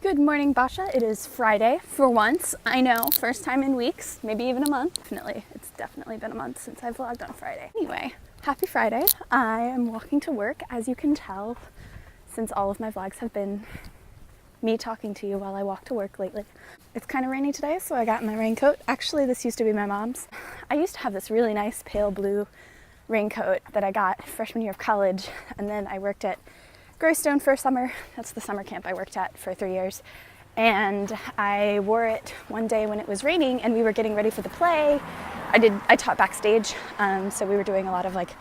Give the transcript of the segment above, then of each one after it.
Good morning, Basia. It is Friday for once. I know, first time in weeks, maybe even a month. It's definitely been a month since I've vlogged on Friday. Anyway, happy Friday. I am walking to work, as you can tell, since all of my vlogs have been me talking to you while I walk to work lately. It's kind of rainy today, so I got my raincoat. Actually, this used to be my mom's. I used to have this really nice pale blue raincoat that I got freshman year of college, and then I worked at Greystone for a summer. That's the summer camp I worked at for 3 years. And I wore it one day when it was raining and we were getting ready for the play. I taught backstage, so we were doing a lot of like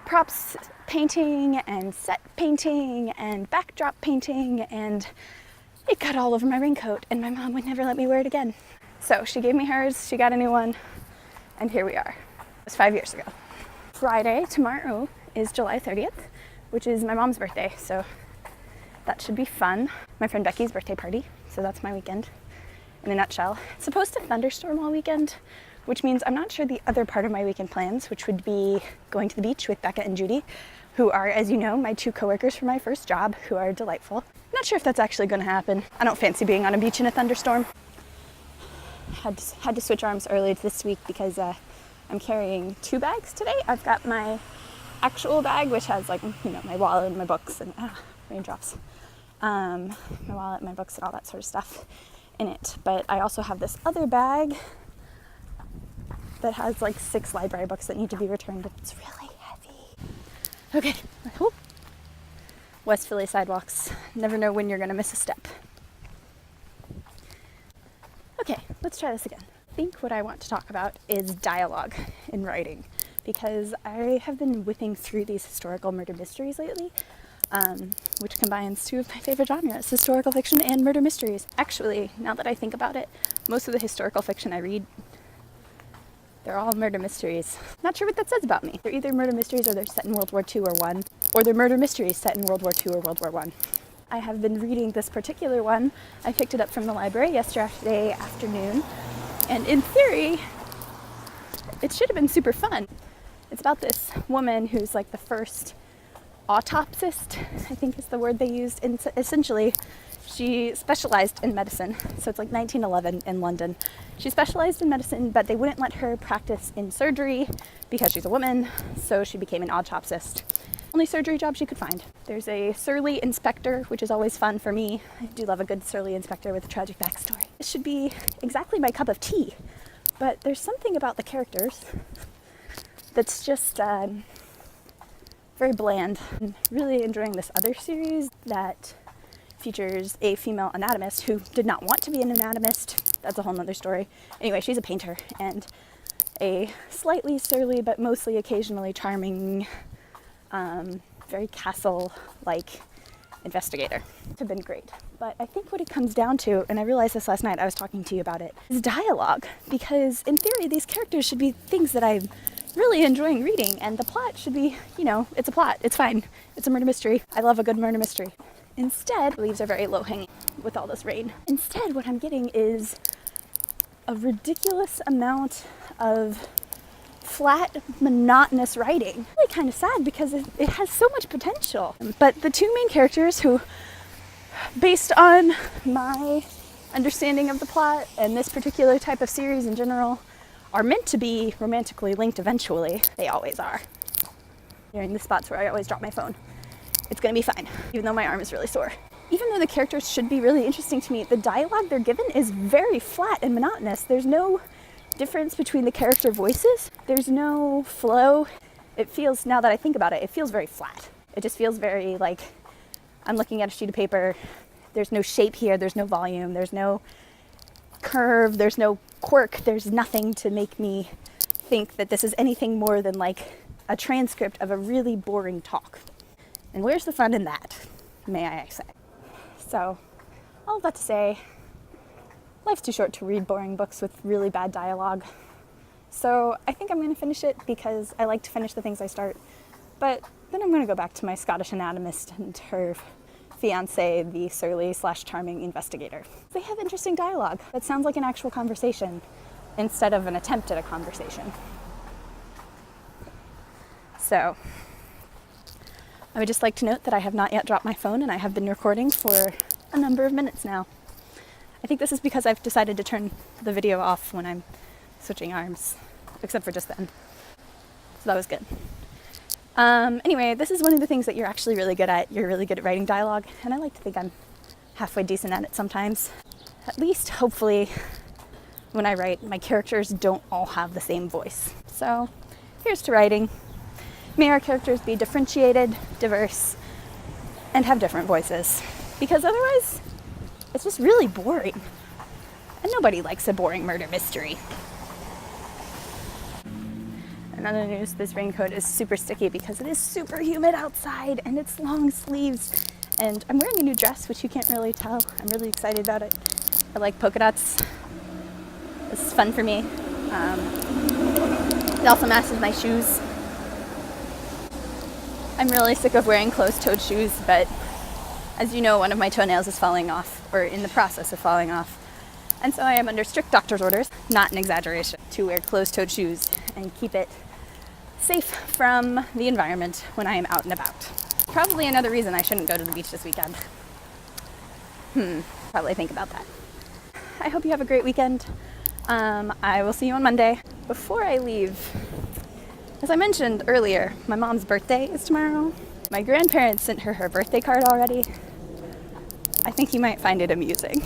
props painting and set painting and backdrop painting, and it got all over my raincoat and my mom would never let me wear it again. So she gave me hers, she got a new one, and here we are. It was 5 years ago. Friday, tomorrow, is July 30th. Which is my mom's birthday, so that should be fun. My friend Becky's birthday party, so that's my weekend in a nutshell. It's supposed to thunderstorm all weekend, which means I'm not sure the other part of my weekend plans, which would be going to the beach with Becca and Judy, who are, as you know, my two coworkers from my first job, who are delightful. Not sure if that's actually going to happen. I don't fancy being on a beach in a thunderstorm. Had to switch arms early this week because I'm carrying 2 bags today. I've got my actual bag, which has like, my wallet and my books and raindrops, my wallet, my books and all that sort of stuff in it. But I also have this other bag that has like 6 library books that need to be returned. It's really heavy. Okay, West Philly sidewalks. Never know when you're gonna miss a step. Okay, let's try this again. I think what I want to talk about is dialogue in writing, because I have been whipping through these historical murder mysteries lately, which combines 2 of my favorite genres, historical fiction and murder mysteries. Actually, now that I think about it, most of the historical fiction I read, they're all murder mysteries. Not sure what that says about me. They're either murder mysteries or they're set in World War II or I, or they're murder mysteries set in World War II or World War I. I have been reading this particular one. I picked it up from the library yesterday afternoon, and in theory, it should have been super fun. It's about this woman who's like the first autopsist, I think is the word they used. And essentially, she specialized in medicine. So it's like 1911 in London. She specialized in medicine, but they wouldn't let her practice in surgery because she's a woman. So she became an autopsist. Only surgery job she could find. There's a surly inspector, which is always fun for me. I do love a good surly inspector with a tragic backstory. This should be exactly my cup of tea, but there's something about the characters that's just very bland. I'm really enjoying this other series that features a female anatomist who did not want to be an anatomist. That's a whole nother story. Anyway, she's a painter and a slightly surly but mostly occasionally charming, very castle-like investigator. It's been great. But I think what it comes down to, and I realized this last night, I was talking to you about it, is dialogue. Because in theory, these characters should be things that I'm really enjoying reading, and the plot should be, it's a plot. It's fine. It's a murder mystery. I love a good murder mystery. Instead, the leaves are very low-hanging with all this rain. Instead, what I'm getting is a ridiculous amount of flat, monotonous writing. Really kind of sad because it has so much potential. But the 2 main characters who, based on my understanding of the plot and this particular type of series in general, are meant to be romantically linked eventually. They always are. During the spots where I always drop my phone. It's gonna be fine, even though my arm is really sore. Even though the characters should be really interesting to me, the dialogue they're given is very flat and monotonous. There's no difference between the character voices. There's no flow. It feels, now that I think about it, it feels very flat. It just feels very like I'm looking at a sheet of paper. There's no shape here, there's no volume, there's no curve, there's no quirk, there's nothing to make me think that this is anything more than like a transcript of a really boring talk. And where's the fun in that, may I say? So, all of that to say, life's too short to read boring books with really bad dialogue. So I think I'm going to finish it because I like to finish the things I start. But then I'm going to go back to my Scottish anatomist and her fiance, the surly/charming investigator. They have interesting dialogue that sounds like an actual conversation instead of an attempt at a conversation. So I would just like to note that I have not yet dropped my phone and I have been recording for a number of minutes now. I think this is because I've decided to turn the video off when I'm switching arms, except for just then. So that was good. Anyway, this is one of the things that you're actually really good at. You're really good at writing dialogue, and I like to think I'm halfway decent at it sometimes. At least, hopefully, when I write, my characters don't all have the same voice. So here's to writing. May our characters be differentiated, diverse, and have different voices. Because otherwise, it's just really boring. And nobody likes a boring murder mystery. In other news, this raincoat is super sticky because it is super humid outside and it's long sleeves. And I'm wearing a new dress, which you can't really tell. I'm really excited about it. I like polka dots. This is fun for me. It also matches my shoes. I'm really sick of wearing closed-toed shoes, but as you know, one of my toenails is falling off, or in the process of falling off. And so I am under strict doctor's orders, not an exaggeration, to wear closed-toed shoes and keep it safe from the environment when I am out and about. Probably another reason I shouldn't go to the beach this weekend. Probably think about that. I hope you have a great weekend. I will see you on Monday. Before I leave, as I mentioned earlier, my mom's birthday is tomorrow. My grandparents sent her birthday card already. I think you might find it amusing.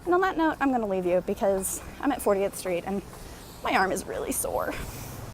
And on that note, I'm going to leave you because I'm at 40th Street and my arm is really sore.